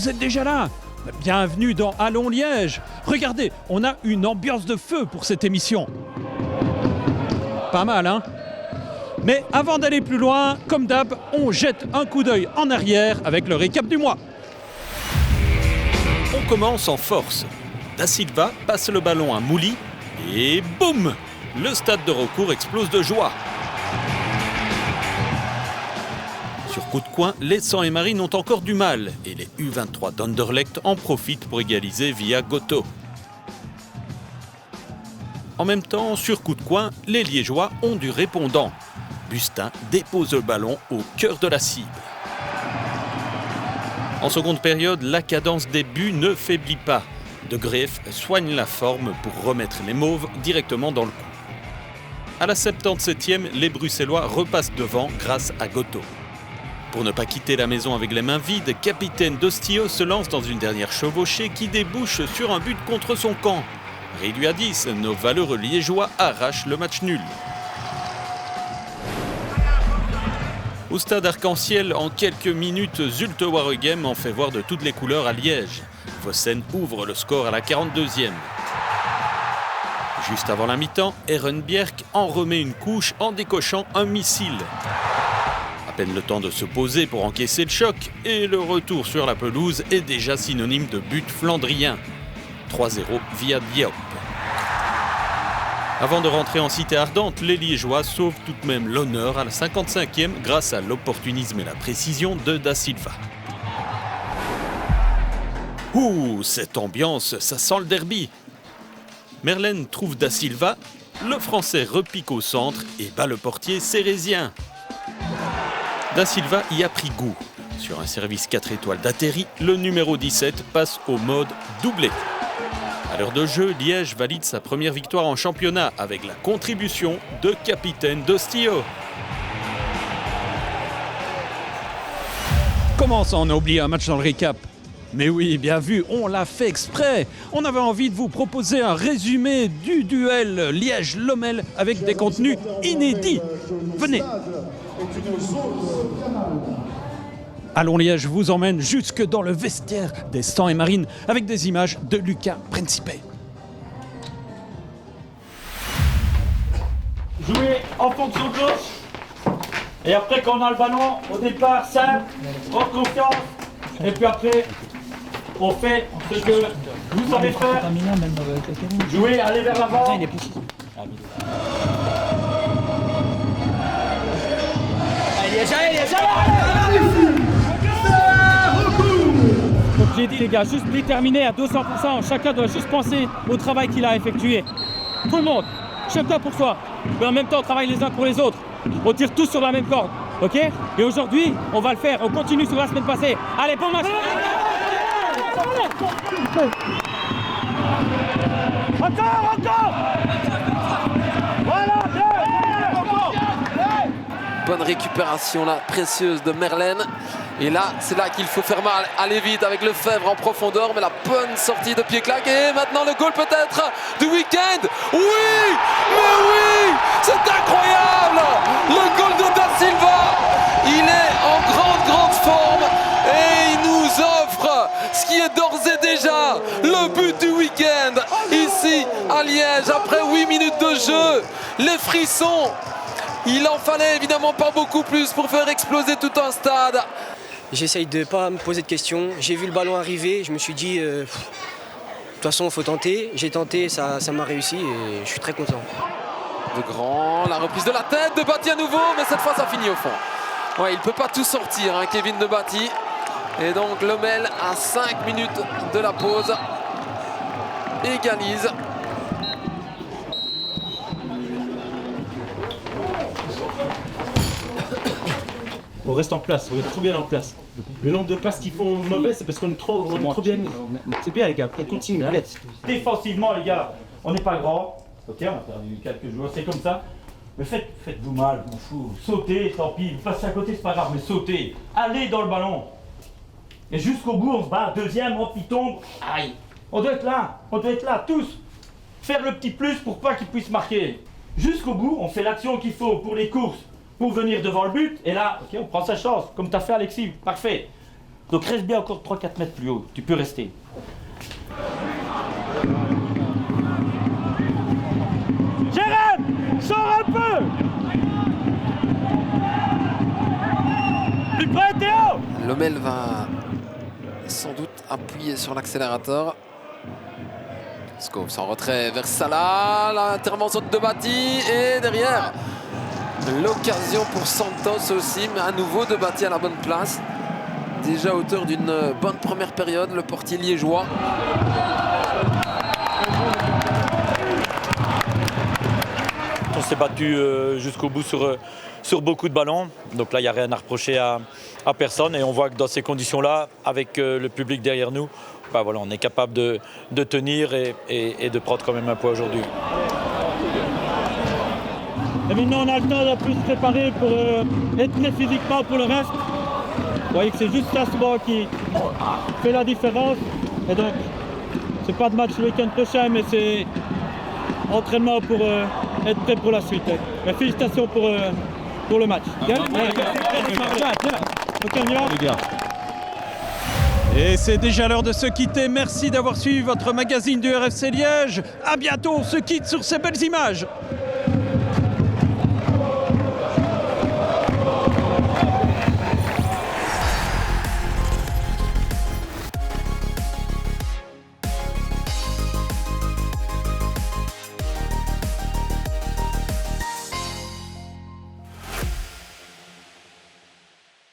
vous êtes déjà là. Bienvenue dans Allons Liège. Regardez, on a une ambiance de feu pour cette émission. Pas mal, hein? Mais avant d'aller plus loin, comme d'hab, on jette un coup d'œil en arrière avec le récap du mois. On commence en force. Da Silva passe le ballon à Mouli et boum! Le stade de recours explose de joie. Sur coup de coin, les Sang-et-Marines ont encore du mal et les U23 d'Anderlecht en profitent pour égaliser via Goto. En même temps, sur coup de coin, les Liégeois ont du répondant. Bustin dépose le ballon au cœur de la cible. En seconde période, la cadence des buts ne faiblit pas. De Greef soigne la forme pour remettre les Mauves directement dans le coup. À la 77e, les Bruxellois repassent devant grâce à Goto. Pour ne pas quitter la maison avec les mains vides, capitaine Dostio se lance dans une dernière chevauchée qui débouche sur un but contre son camp. Réduit à 10, nos valeureux Liégeois arrachent le match nul. Au stade Arc-en-Ciel, en quelques minutes, Zulte Waregem en fait voir de toutes les couleurs à Liège. Vossen ouvre le score à la 42e. Juste avant la mi-temps, Ehrenbjerg en remet une couche en décochant un missile. À peine le temps de se poser pour encaisser le choc, et le retour sur la pelouse est déjà synonyme de but flandrien. 3-0 via Diop. Avant de rentrer en cité ardente, les Liégeois sauvent tout de même l'honneur à la 55e grâce à l'opportunisme et la précision de Da Silva. Ouh, cette ambiance, ça sent le derby. Merlène trouve Da Silva, le Français repique au centre et bat le portier sérésien. Da Silva y a pris goût. Sur un service 4 étoiles d'Atterri, le numéro 17 passe au mode doublé. À l'heure de jeu, Liège valide sa première victoire en championnat avec la contribution de capitaine Dostio. Comment ça, on a oublié un match dans le récap? Mais oui, bien vu, on l'a fait exprès. On avait envie de vous proposer un résumé du duel Liège-Lommel avec des contenus inédits. Venez. Allons Liège vous emmène jusque dans le vestiaire des Sang-et-Marines avec des images de Lucas Principe. Jouer en fonction de gauche. Et après quand on a le ballon, au départ, simple, prendre confiance. Et puis après, on fait ce que vous savez faire. Jouer, aller vers l'avant. Allez, Donc j'ai dit les gars, juste déterminé à 200%, chacun doit juste penser au travail qu'il a effectué. Tout le monde, chacun pour soi, mais en même temps on travaille les uns pour les autres. On tire tous sur la même corde, ok? Et aujourd'hui, on va le faire, on continue sur la semaine passée. Allez, bon match! Encore! Voilà! Bonne récupération là, précieuse de Merlène. Et là, c'est là qu'il faut faire mal, aller vite avec Lefebvre en profondeur, mais la bonne sortie de pied claque. Et maintenant le goal peut-être du week-end. Oui, mais oui, c'est incroyable. Le goal de Da Silva, il est en grande forme et il nous offre ce qui est d'ores et déjà le but du week-end ici à Liège après 8 minutes de jeu. Les frissons. Il en fallait évidemment pas beaucoup plus pour faire exploser tout un stade. J'essaye de ne pas me poser de questions. J'ai vu le ballon arriver, je me suis dit, de toute façon, il faut tenter. J'ai tenté, ça m'a réussi et je suis très content. De Grand, la reprise de la tête de Bati à nouveau, mais cette fois ça finit au fond. Ouais, il ne peut pas tout sortir, hein, Kevin de Bati. Et donc Lommel à 5 minutes de la pause égalise. On reste en place, on est trop bien en place. Le nombre de passes qui font mauvais, c'est parce qu'on est trop bien. C'est bien les gars, on continue. Défensivement les gars, on n'est pas grand. Ok, on a perdu quelques joueurs, c'est comme ça. Mais faites-vous mal, je m'en fous. Sautez, tant pis, passez à côté, c'est pas grave, mais sautez. Allez dans le ballon. Et jusqu'au bout, on se bat. Deuxième, hop, il tombe. Aïe. On doit être là, tous. Faire le petit plus pour pas qu'ils puissent marquer. Jusqu'au bout, on fait l'action qu'il faut pour les courses, pour venir devant le but. Et là, ok, on prend sa chance, comme t'as fait Alexis, parfait. Donc reste bien encore 3-4 mètres plus haut. Tu peux rester. Jérém, sors un peu. Plus près, Théo. Lomel va sans doute appuyer sur l'accélérateur. Skov sans retrait vers Salah, l'intervention de Bati et derrière l'occasion pour Santos aussi, mais à nouveau de Bati à la bonne place. Déjà auteur d'une bonne première période, le portier liégeois. On s'est battu jusqu'au bout sur beaucoup de ballons. Donc là, il n'y a rien à reprocher à personne. Et on voit que dans ces conditions-là, avec le public derrière nous, bah voilà, on est capable de tenir et de prendre quand même un poids aujourd'hui. Et maintenant, on a le temps de plus se préparer pour être prêt physiquement pour le reste. Vous voyez que c'est juste ça souvent qui fait la différence. Et donc, c'est pas de match le week-end prochain, mais c'est entraînement pour être prêt pour la suite. Mais félicitations pour le match. Et c'est déjà l'heure de se quitter. Merci d'avoir suivi votre magazine du RFC Liège. À bientôt, on se quitte sur ces belles images.